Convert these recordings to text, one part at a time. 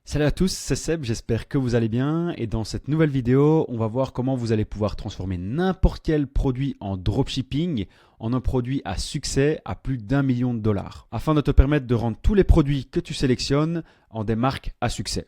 Salut à tous, c'est Seb, j'espère que vous allez bien et dans cette nouvelle vidéo, on va voir comment vous allez pouvoir transformer n'importe quel produit en dropshipping en un produit à succès à plus d'1 million de dollars afin de te permettre de rendre tous les produits que tu sélectionnes en des marques à succès.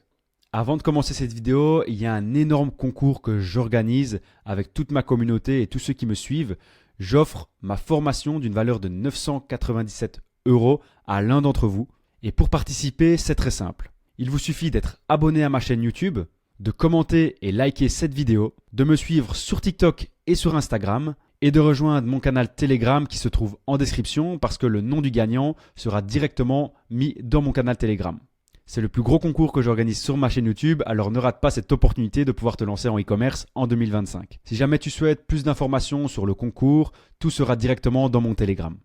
Avant de commencer cette vidéo, il y a un énorme concours que j'organise avec toute ma communauté et tous ceux qui me suivent. J'offre ma formation d'une valeur de 997 € à l'un d'entre vous et pour participer, c'est très simple. Il vous suffit d'être abonné à ma chaîne YouTube, de commenter et liker cette vidéo, de me suivre sur TikTok et sur Instagram et de rejoindre mon canal Telegram qui se trouve en description parce que le nom du gagnant sera directement mis dans mon canal Telegram. C'est le plus gros concours que j'organise sur ma chaîne YouTube, alors ne rate pas cette opportunité de pouvoir te lancer en e-commerce en 2025. Si jamais tu souhaites plus d'informations sur le concours, tout sera directement dans mon Telegram.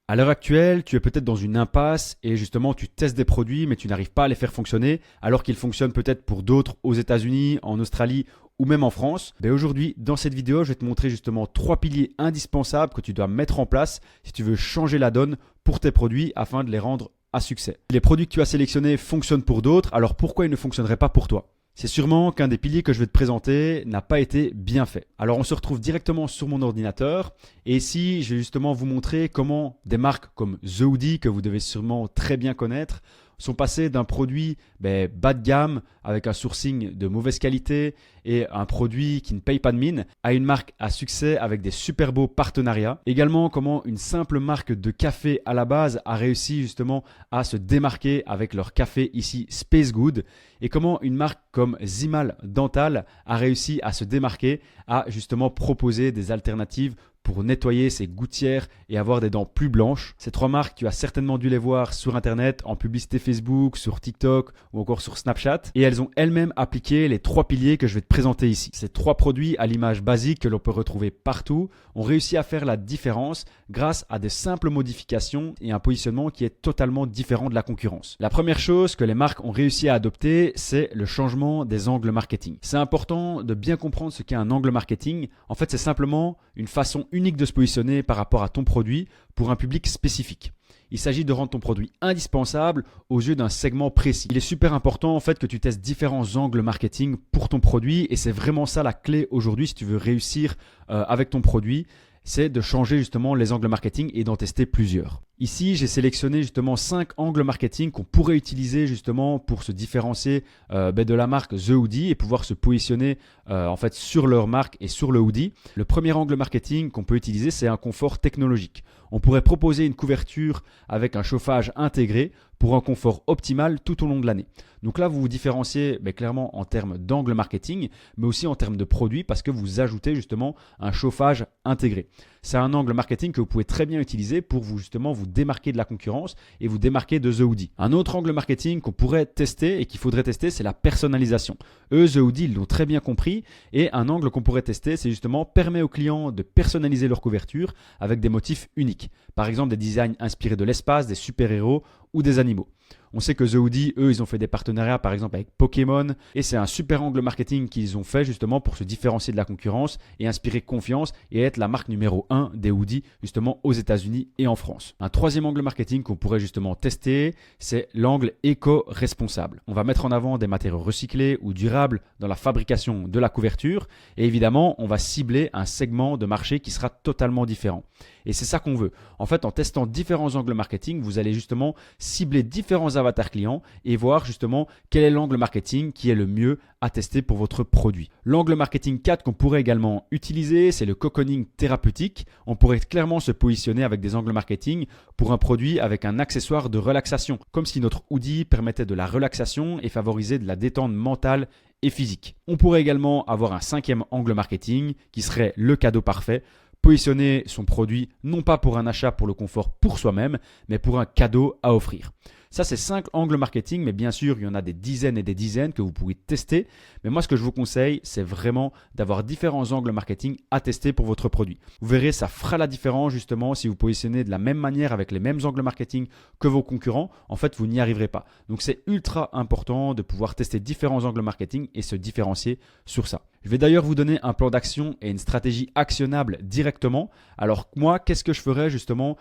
À l'heure actuelle, tu es peut-être dans une impasse et justement tu testes des produits mais tu n'arrives pas à les faire fonctionner alors qu'ils fonctionnent peut-être pour d'autres aux États-Unis, en Australie ou même en France. Aujourd'hui, dans cette vidéo, je vais te montrer justement 3 piliers indispensables que tu dois mettre en place si tu veux changer la donne pour tes produits afin de les rendre à succès. Les produits que tu as sélectionnés fonctionnent pour d'autres, alors pourquoi ils ne fonctionneraient pas pour toi ? C'est sûrement qu'un des piliers que je vais te présenter n'a pas été bien fait. Alors on se retrouve directement sur mon ordinateur et ici je vais justement vous montrer comment des marques comme The Hoodie, que vous devez sûrement très bien connaître, sont passées d'un produit bas de gamme avec un sourcing de mauvaise qualité et un produit qui ne paye pas de mine à une marque à succès avec des super beaux partenariats. Également comment une simple marque de café à la base a réussi justement à se démarquer avec leur café ici Space Good et comment une marque comme Zimal Dental a réussi à se démarquer, à justement proposer des alternatives pour nettoyer ses gouttières et avoir des dents plus blanches. Ces 3 marques, tu as certainement dû les voir sur Internet, en publicité Facebook, sur TikTok ou encore sur Snapchat. Et elles ont elles-mêmes appliqué les 3 piliers que je vais te présenter ici. Ces 3 produits à l'image basique que l'on peut retrouver partout ont réussi à faire la différence grâce à des simples modifications et un positionnement qui est totalement différent de la concurrence. La première chose que les marques ont réussi à adopter, c'est le changement des angles marketing. C'est important de bien comprendre ce qu'est un angle marketing. En fait, c'est simplement une façon unique de se positionner par rapport à ton produit pour un public spécifique. Il s'agit de rendre ton produit indispensable aux yeux d'un segment précis. Il est super important en fait que tu testes différents angles marketing pour ton produit et c'est vraiment ça la clé aujourd'hui si tu veux réussir avec ton produit. C'est de changer justement les angles marketing et d'en tester plusieurs. Ici, j'ai sélectionné justement 5 angles marketing qu'on pourrait utiliser justement pour se différencier de la marque The Hoodie et pouvoir se positionner en fait sur leur marque et sur le hoodie. Le premier angle marketing qu'on peut utiliser, c'est un confort technologique. On pourrait proposer une couverture avec un chauffage intégré pour un confort optimal tout au long de l'année. Donc là, vous vous différenciez clairement en termes d'angle marketing, mais aussi en termes de produits parce que vous ajoutez justement un chauffage intégré. C'est un angle marketing que vous pouvez très bien utiliser pour vous justement vous démarquer de la concurrence et vous démarquer de The Hoodie. Un autre angle marketing qu'on pourrait tester et qu'il faudrait tester, c'est la personnalisation. Eux, The Hoodie, ils l'ont très bien compris et un angle qu'on pourrait tester, c'est justement permettre aux clients de personnaliser leur couverture avec des motifs uniques. Par exemple, des designs inspirés de l'espace, des super-héros ou des animaux. On sait que The Hoodie, eux, ils ont fait des partenariats par exemple avec Pokémon et c'est un super angle marketing qu'ils ont fait justement pour se différencier de la concurrence et inspirer confiance et être la marque numéro 1 des hoodies justement aux États-Unis et en France. Un troisième angle marketing qu'on pourrait justement tester, c'est l'angle éco-responsable. On va mettre en avant des matériaux recyclés ou durables dans la fabrication de la couverture et évidemment, on va cibler un segment de marché qui sera totalement différent. Et c'est ça qu'on veut. En fait, en testant différents angles marketing, vous allez justement cibler différents avatars clients et voir justement quel est l'angle marketing qui est le mieux à tester pour votre produit. L'angle marketing 4 qu'on pourrait également utiliser, c'est le cocooning thérapeutique. On pourrait clairement se positionner avec des angles marketing pour un produit avec un accessoire de relaxation, comme si notre hoodie permettait de la relaxation et favorisait de la détente mentale et physique. On pourrait également avoir un 5e angle marketing qui serait le cadeau parfait. Positionner son produit non pas pour un achat pour le confort pour soi-même, mais pour un cadeau à offrir. Ça, c'est 5 angles marketing, mais bien sûr, il y en a des dizaines et des dizaines que vous pouvez tester. Mais moi, ce que je vous conseille, c'est vraiment d'avoir différents angles marketing à tester pour votre produit. Vous verrez, ça fera la différence justement si vous positionnez de la même manière avec les mêmes angles marketing que vos concurrents. En fait, vous n'y arriverez pas. Donc, c'est ultra important de pouvoir tester différents angles marketing et se différencier sur ça. Je vais d'ailleurs vous donner un plan d'action et une stratégie actionnable directement. Alors moi, qu'est-ce que je ferais justement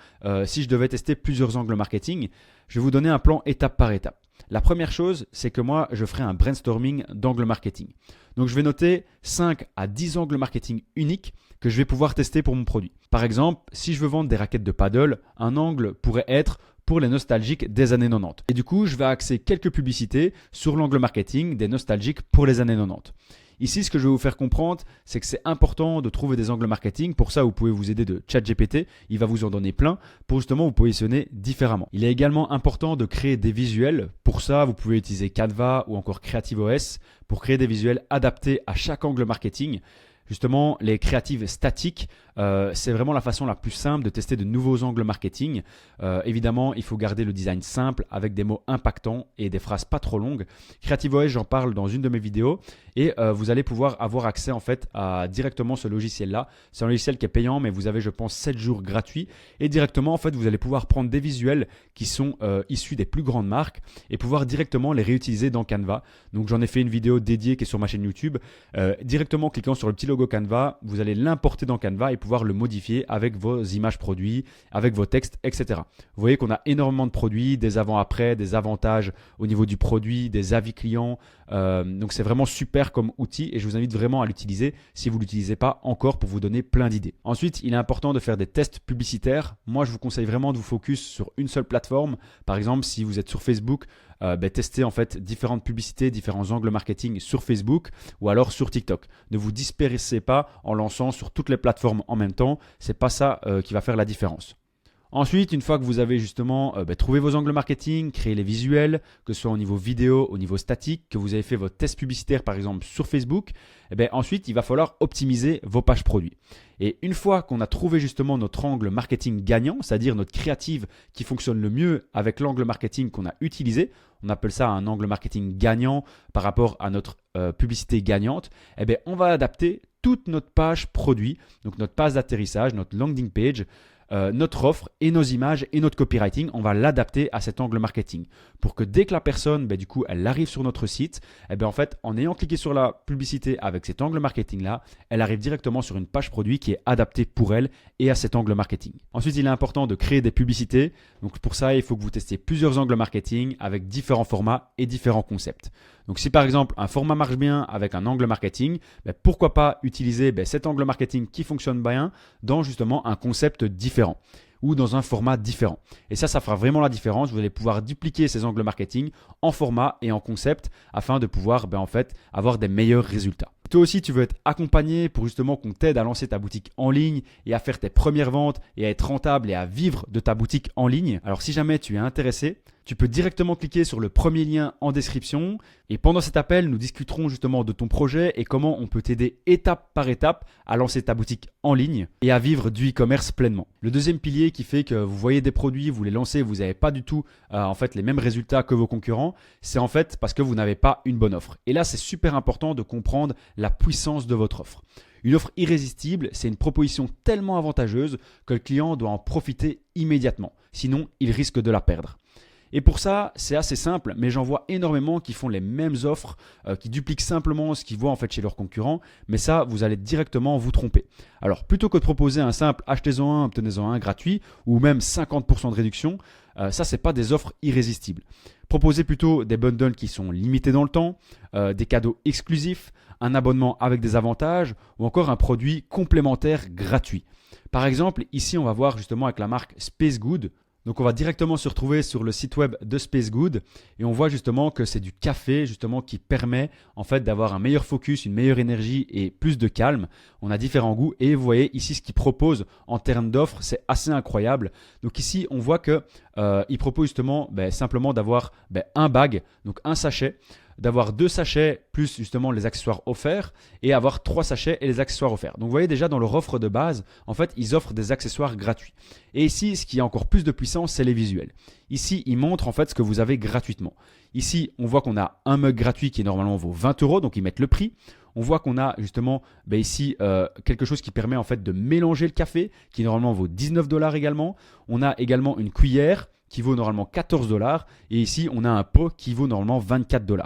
si je devais tester plusieurs angles marketing ? Je vais vous donner un plan étape par étape. La première chose, c'est que moi, je ferai un brainstorming d'angles marketing. Donc, je vais noter 5 à 10 angles marketing uniques que je vais pouvoir tester pour mon produit. Par exemple, si je veux vendre des raquettes de paddle, un angle pourrait être pour les nostalgiques des années 90. Et du coup, je vais axer quelques publicités sur l'angle marketing des nostalgiques pour les années 90. Ici, ce que je vais vous faire comprendre, c'est que c'est important de trouver des angles marketing. Pour ça, vous pouvez vous aider de ChatGPT. Il va vous en donner plein pour justement vous positionner différemment. Il est également important de créer des visuels. Pour ça, vous pouvez utiliser Canva ou encore CreativeOS pour créer des visuels adaptés à chaque angle marketing. Justement, les créatives statiques, c'est vraiment la façon la plus simple de tester de nouveaux angles marketing. Évidemment, il faut garder le design simple avec des mots impactants et des phrases pas trop longues. CreativeOS, j'en parle dans une de mes vidéos et vous allez pouvoir avoir accès en fait à directement ce logiciel-là. C'est un logiciel qui est payant, mais vous avez, je pense, 7 jours gratuits et directement, en fait, vous allez pouvoir prendre des visuels qui sont issus des plus grandes marques et pouvoir directement les réutiliser dans Canva. Donc, j'en ai fait une vidéo dédiée qui est sur ma chaîne YouTube. Directement, en cliquant sur le petit logo Canva, vous allez l'importer dans Canva et pouvoir le modifier avec vos images produits, avec vos textes, etc. Vous voyez qu'on a énormément de produits, des avant-après, des avantages au niveau du produit, des avis clients. Donc c'est vraiment super comme outil et je vous invite vraiment à l'utiliser si vous ne l'utilisez pas encore pour vous donner plein d'idées. Ensuite, il est important de faire des tests publicitaires. Moi, je vous conseille vraiment de vous focus sur une seule plateforme. Par exemple, si vous êtes sur Facebook, testez en fait différentes publicités, différents angles marketing sur Facebook ou alors sur TikTok. Ne vous dispersez pas en lançant sur toutes les plateformes en même temps. C'est pas ça qui va faire la différence. Ensuite, une fois que vous avez justement trouvé vos angles marketing, créé les visuels, que ce soit au niveau vidéo, au niveau statique, que vous avez fait votre test publicitaire par exemple sur Facebook, ensuite il va falloir optimiser vos pages produits. Et une fois qu'on a trouvé justement notre angle marketing gagnant, c'est-à-dire notre créative qui fonctionne le mieux avec l'angle marketing qu'on a utilisé, on appelle ça un angle marketing gagnant par rapport à notre publicité gagnante, on va adapter toute notre page produit, donc notre page d'atterrissage, notre landing page, notre offre et nos images et notre copywriting, on va l'adapter à cet angle marketing pour que dès que la personne, du coup, elle arrive sur notre site, en fait, en ayant cliqué sur la publicité avec cet angle marketing-là, elle arrive directement sur une page produit qui est adaptée pour elle et à cet angle marketing. Ensuite, il est important de créer des publicités. Donc, pour ça, il faut que vous testiez plusieurs angles marketing avec différents formats et différents concepts. Donc, si par exemple, un format marche bien avec un angle marketing, pourquoi pas utiliser cet angle marketing qui fonctionne bien dans justement un concept différent ou dans un format différent. Et ça fera vraiment la différence. Vous allez pouvoir dupliquer ces angles marketing en format et en concept afin de pouvoir en fait, avoir des meilleurs résultats. Toi aussi, tu veux être accompagné pour justement qu'on t'aide à lancer ta boutique en ligne et à faire tes premières ventes et à être rentable et à vivre de ta boutique en ligne. Alors, si jamais tu es intéressé, tu peux directement cliquer sur le premier lien en description et pendant cet appel, nous discuterons justement de ton projet et comment on peut t'aider étape par étape à lancer ta boutique en ligne et à vivre du e-commerce pleinement. Le deuxième pilier qui fait que vous voyez des produits, vous les lancez, vous n'avez pas du tout en fait les mêmes résultats que vos concurrents, c'est en fait parce que vous n'avez pas une bonne offre. Et là, c'est super important de comprendre la puissance de votre offre. Une offre irrésistible, c'est une proposition tellement avantageuse que le client doit en profiter immédiatement. Sinon, il risque de la perdre. Et pour ça, c'est assez simple, mais j'en vois énormément qui font les mêmes offres, qui dupliquent simplement ce qu'ils voient en fait chez leurs concurrents, mais ça, vous allez directement vous tromper. Alors, plutôt que de proposer un simple achetez-en un, obtenez-en un gratuit, ou même 50% de réduction, ça, c'est pas des offres irrésistibles. Proposez plutôt des bundles qui sont limités dans le temps, des cadeaux exclusifs, un abonnement avec des avantages, ou encore un produit complémentaire gratuit. Par exemple, ici, on va voir justement avec la marque Space Good. Donc, on va directement se retrouver sur le site web de Space Good et on voit justement que c'est du café justement qui permet en fait d'avoir un meilleur focus, une meilleure énergie et plus de calme. On a différents goûts et vous voyez ici ce qu'ils proposent en termes d'offres, c'est assez incroyable. Donc ici, on voit que ils proposent justement simplement d'avoir un bag, donc un sachet, d'avoir 2 sachets plus justement les accessoires offerts et avoir 3 sachets et les accessoires offerts. Donc vous voyez déjà dans leur offre de base, en fait, ils offrent des accessoires gratuits. Et ici, ce qui a encore plus de puissance, c'est les visuels. Ici, ils montrent en fait ce que vous avez gratuitement. Ici, on voit qu'on a un mug gratuit qui normalement vaut 20 €, donc ils mettent le prix. On voit qu'on a justement ici quelque chose qui permet en fait de mélanger le café, qui normalement vaut 19 $ également. On a également une cuillère qui vaut normalement 14 $. Et ici, on a un pot qui vaut normalement 24 $.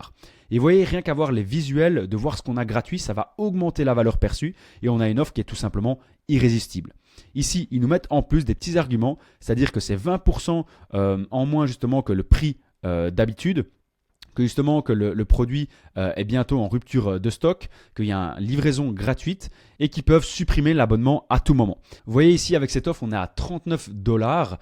Et vous voyez, rien qu'à voir les visuels, de voir ce qu'on a gratuit, ça va augmenter la valeur perçue et on a une offre qui est tout simplement irrésistible. Ici, ils nous mettent en plus des petits arguments, c'est-à-dire que c'est 20% en moins justement que le prix d'habitude. que justement que le produit est bientôt en rupture de stock, qu'il y a une livraison gratuite et qu'ils peuvent supprimer l'abonnement à tout moment. Vous voyez ici avec cette offre, on est à 39 $,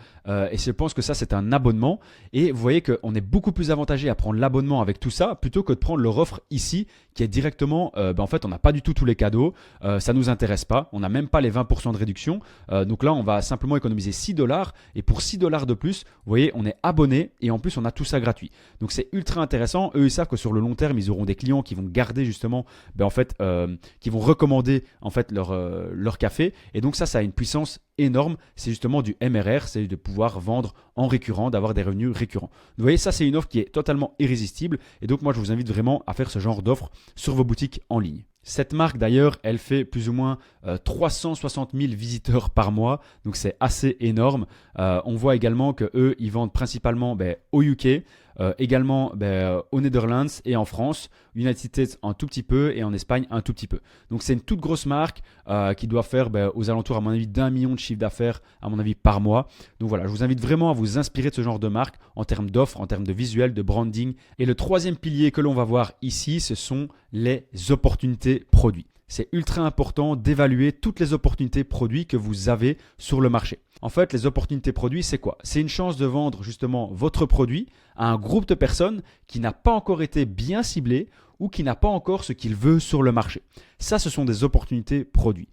et je pense que ça c'est un abonnement, et vous voyez qu'on est beaucoup plus avantagé à prendre l'abonnement avec tout ça plutôt que de prendre leur offre ici qui est directement, en fait on n'a pas du tout tous les cadeaux, ça ne nous intéresse pas, on n'a même pas les 20% de réduction, donc là on va simplement économiser 6 $, et pour 6 $ de plus, vous voyez on est abonné et en plus on a tout ça gratuit. Donc c'est ultra intéressant. Eux, ils savent que sur le long terme, ils auront des clients qui vont garder justement, qui vont recommander en fait leur café. Et donc ça a une puissance énorme. C'est justement du MRR, c'est de pouvoir vendre en récurrent, d'avoir des revenus récurrents. Vous voyez, ça c'est une offre qui est totalement irrésistible. Et donc moi, je vous invite vraiment à faire ce genre d'offre sur vos boutiques en ligne. Cette marque d'ailleurs, elle fait plus ou moins 360 000 visiteurs par mois, donc c'est assez énorme. On voit également qu'eux, ils vendent principalement au UK, également aux Netherlands et en France, United States un tout petit peu et en Espagne un tout petit peu. Donc c'est une toute grosse marque qui doit faire aux alentours à mon avis d'1 million de chiffre d'affaires à mon avis par mois. Donc voilà, je vous invite vraiment à vous inspirer de ce genre de marque en termes d'offres, en termes de visuel, de branding. Et le troisième pilier que l'on va voir ici, ce sont les opportunités produits. C'est ultra important d'évaluer toutes les opportunités produits que vous avez sur le marché. En fait, les opportunités produits, c'est quoi? C'est une chance de vendre justement votre produit à un groupe de personnes qui n'a pas encore été bien ciblé ou qui n'a pas encore ce qu'il veut sur le marché. Ça, ce sont des opportunités produits.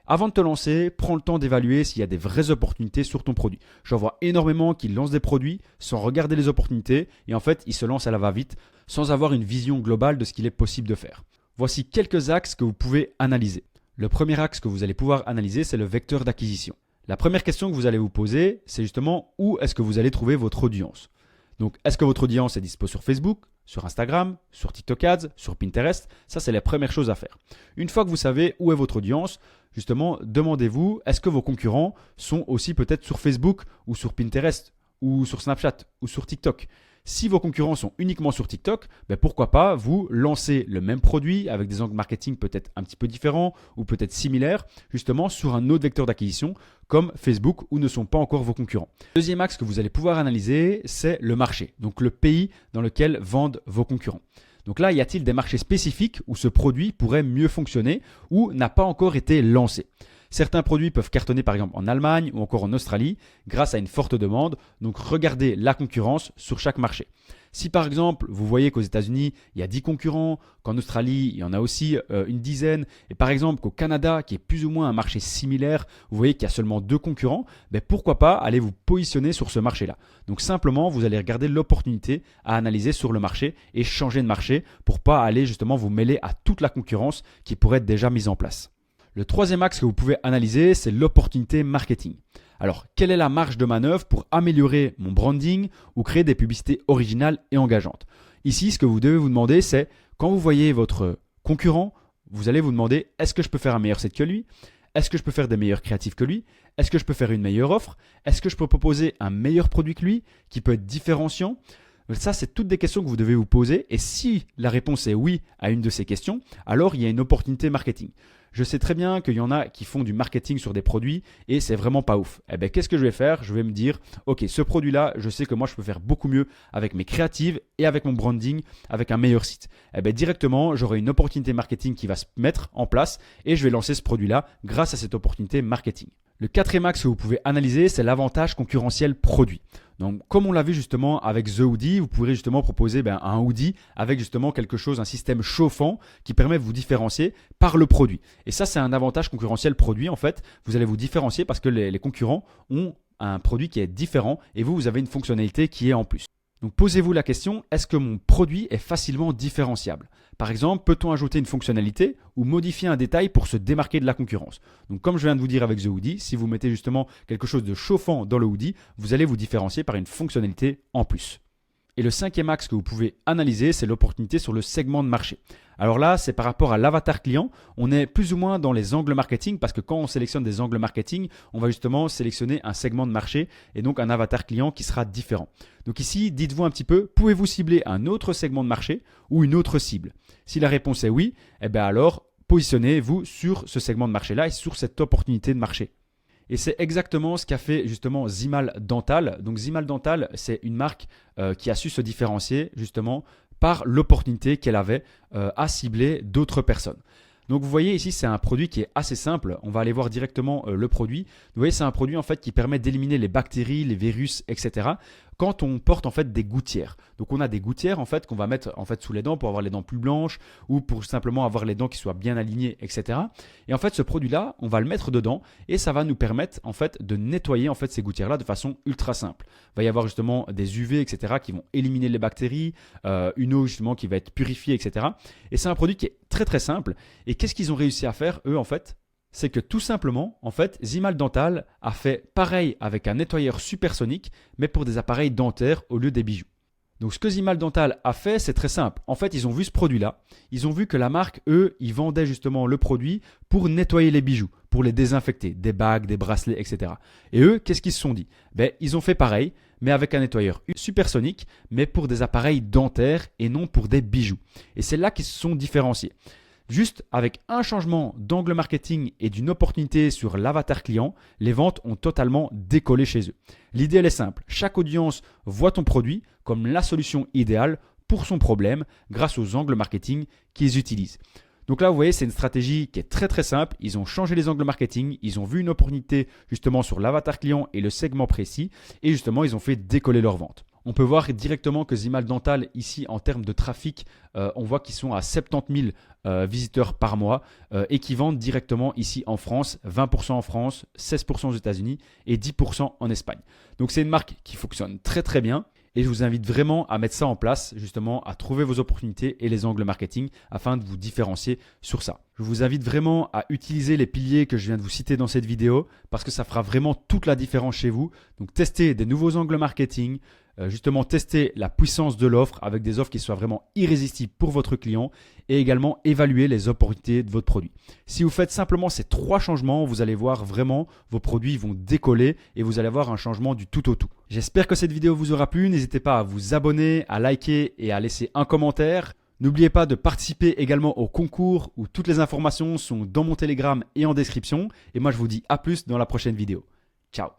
Avant de te lancer, prends le temps d'évaluer s'il y a des vraies opportunités sur ton produit. J'en vois énormément qui lancent des produits sans regarder les opportunités et en fait, ils se lancent à la va-vite sans avoir une vision globale de ce qu'il est possible de faire. Voici quelques axes que vous pouvez analyser. Le premier axe que vous allez pouvoir analyser, c'est le vecteur d'acquisition. La première question que vous allez vous poser, c'est justement où est-ce que vous allez trouver votre audience. Donc, est-ce que votre audience est dispo sur Facebook, sur Instagram, sur TikTok Ads, sur Pinterest? Ça, c'est la première chose à faire. Une fois que vous savez où est votre audience, justement, demandez-vous, est-ce que vos concurrents sont aussi peut-être sur Facebook ou sur Pinterest ou sur Snapchat ou sur TikTok? Si vos concurrents sont uniquement sur TikTok, pourquoi pas vous lancer le même produit avec des angles marketing peut-être un petit peu différents ou peut-être similaires, justement sur un autre vecteur d'acquisition comme Facebook où ne sont pas encore vos concurrents. Deuxième axe que vous allez pouvoir analyser, c'est le marché, donc le pays dans lequel vendent vos concurrents. Donc là, y a-t-il des marchés spécifiques où ce produit pourrait mieux fonctionner ou n'a pas encore été lancé? Certains produits peuvent cartonner par exemple en Allemagne ou encore en Australie grâce à une forte demande, donc regardez la concurrence sur chaque marché. Si par exemple vous voyez qu'aux États-Unis il y a 10 concurrents, qu'en Australie il y en a aussi une dizaine, et par exemple qu'au Canada qui est plus ou moins un marché similaire, vous voyez qu'il y a seulement 2 concurrents, pourquoi pas aller vous positionner sur ce marché-là. Donc simplement vous allez regarder l'opportunité à analyser sur le marché et changer de marché pour pas aller justement vous mêler à toute la concurrence qui pourrait être déjà mise en place. Le troisième axe que vous pouvez analyser, c'est l'opportunité marketing. Alors, quelle est la marge de manœuvre pour améliorer mon branding ou créer des publicités originales et engageantes? Ici, ce que vous devez vous demander, c'est quand vous voyez votre concurrent, vous allez vous demander, est-ce que je peux faire un meilleur set que lui? Est-ce que je peux faire des meilleurs créatifs que lui? Est-ce que je peux faire une meilleure offre? Est-ce que je peux proposer un meilleur produit que lui qui peut être différenciant? Ça, c'est toutes des questions que vous devez vous poser. Et si la réponse est oui à une de ces questions, alors il y a une opportunité marketing. Je sais très bien qu'il y en a qui font du marketing sur des produits et c'est vraiment pas ouf. Qu'est-ce que je vais faire? Je vais me dire, ok, ce produit-là, je sais que moi, je peux faire beaucoup mieux avec mes créatives et avec mon branding, avec un meilleur site. Directement, j'aurai une opportunité marketing qui va se mettre en place et je vais lancer ce produit-là grâce à cette opportunité marketing. Le quatrième axe que vous pouvez analyser, c'est l'avantage concurrentiel produit. Donc, comme on l'a vu justement avec The Hoodie, vous pourrez justement proposer un hoodie avec justement quelque chose, un système chauffant qui permet de vous différencier par le produit. Et ça, c'est un avantage concurrentiel produit. En fait, vous allez vous différencier parce que les concurrents ont un produit qui est différent et vous avez une fonctionnalité qui est en plus. Donc, posez-vous la question, est-ce que mon produit est facilement différenciable? Par exemple, peut-on ajouter une fonctionnalité ou modifier un détail pour se démarquer de la concurrence? Donc, comme je viens de vous dire avec The Hoodie, si vous mettez justement quelque chose de chauffant dans le hoodie, vous allez vous différencier par une fonctionnalité en plus. Et le cinquième axe que vous pouvez analyser, c'est l'opportunité sur le segment de marché. Alors là, c'est par rapport à l'avatar client. On est plus ou moins dans les angles marketing parce que quand on sélectionne des angles marketing, on va justement sélectionner un segment de marché et donc un avatar client qui sera différent. Donc ici, dites-vous un petit peu, pouvez-vous cibler un autre segment de marché ou une autre cible? Si la réponse est oui, alors positionnez-vous sur ce segment de marché-là et sur cette opportunité de marché. Et c'est exactement ce qu'a fait justement Zimal Dental. Donc Zimal Dental, c'est une marque qui a su se différencier justement par l'opportunité qu'elle avait à cibler d'autres personnes. Donc vous voyez ici, c'est un produit qui est assez simple. On va aller voir directement le produit. Vous voyez, c'est un produit en fait qui permet d'éliminer les bactéries, les virus, etc. quand on porte en fait des gouttières. Donc on a des gouttières en fait qu'on va mettre en fait sous les dents pour avoir les dents plus blanches ou pour simplement avoir les dents qui soient bien alignées, etc. Et en fait, ce produit-là, on va le mettre dedans et ça va nous permettre en fait de nettoyer en fait ces gouttières-là de façon ultra simple. Il va y avoir justement des UV, etc. qui vont éliminer les bactéries, une eau justement qui va être purifiée, etc. Et c'est un produit qui est très très simple. Et qu'est-ce qu'ils ont réussi à faire eux en fait? C'est que tout simplement, en fait, Zimmal Dental a fait pareil avec un nettoyeur supersonique, mais pour des appareils dentaires au lieu des bijoux. Donc ce que Zimmal Dental a fait, c'est très simple. En fait, ils ont vu ce produit-là, ils ont vu que la marque, eux, ils vendaient justement le produit pour nettoyer les bijoux, pour les désinfecter, des bagues, des bracelets, etc. Et eux, qu'est-ce qu'ils se sont dit? Ils ont fait pareil, mais avec un nettoyeur supersonique, mais pour des appareils dentaires et non pour des bijoux. Et c'est là qu'ils se sont différenciés. Juste avec un changement d'angle marketing et d'une opportunité sur l'avatar client, les ventes ont totalement décollé chez eux. L'idée elle est simple, chaque audience voit ton produit comme la solution idéale pour son problème grâce aux angles marketing qu'ils utilisent. Donc là, vous voyez, c'est une stratégie qui est très très simple. Ils ont changé les angles marketing, ils ont vu une opportunité justement sur l'avatar client et le segment précis et justement, ils ont fait décoller leurs ventes. On peut voir directement que Zimmal Dental, ici, en termes de trafic, on voit qu'ils sont à 70 000 visiteurs par mois et qui vendent directement ici en France, 20% en France, 16% aux États-Unis et 10% en Espagne. Donc, c'est une marque qui fonctionne très, très bien. Et je vous invite vraiment à mettre ça en place, justement, à trouver vos opportunités et les angles marketing afin de vous différencier sur ça. Je vous invite vraiment à utiliser les piliers que je viens de vous citer dans cette vidéo parce que ça fera vraiment toute la différence chez vous. Donc, testez des nouveaux angles marketing, justement tester la puissance de l'offre avec des offres qui soient vraiment irrésistibles pour votre client et également évaluer les opportunités de votre produit. Si vous faites simplement ces 3 changements, vous allez voir vraiment vos produits vont décoller et vous allez avoir un changement du tout au tout. J'espère que cette vidéo vous aura plu. N'hésitez pas à vous abonner, à liker et à laisser un commentaire. N'oubliez pas de participer également au concours où toutes les informations sont dans mon Telegram et en description. Et moi, je vous dis à plus dans la prochaine vidéo. Ciao!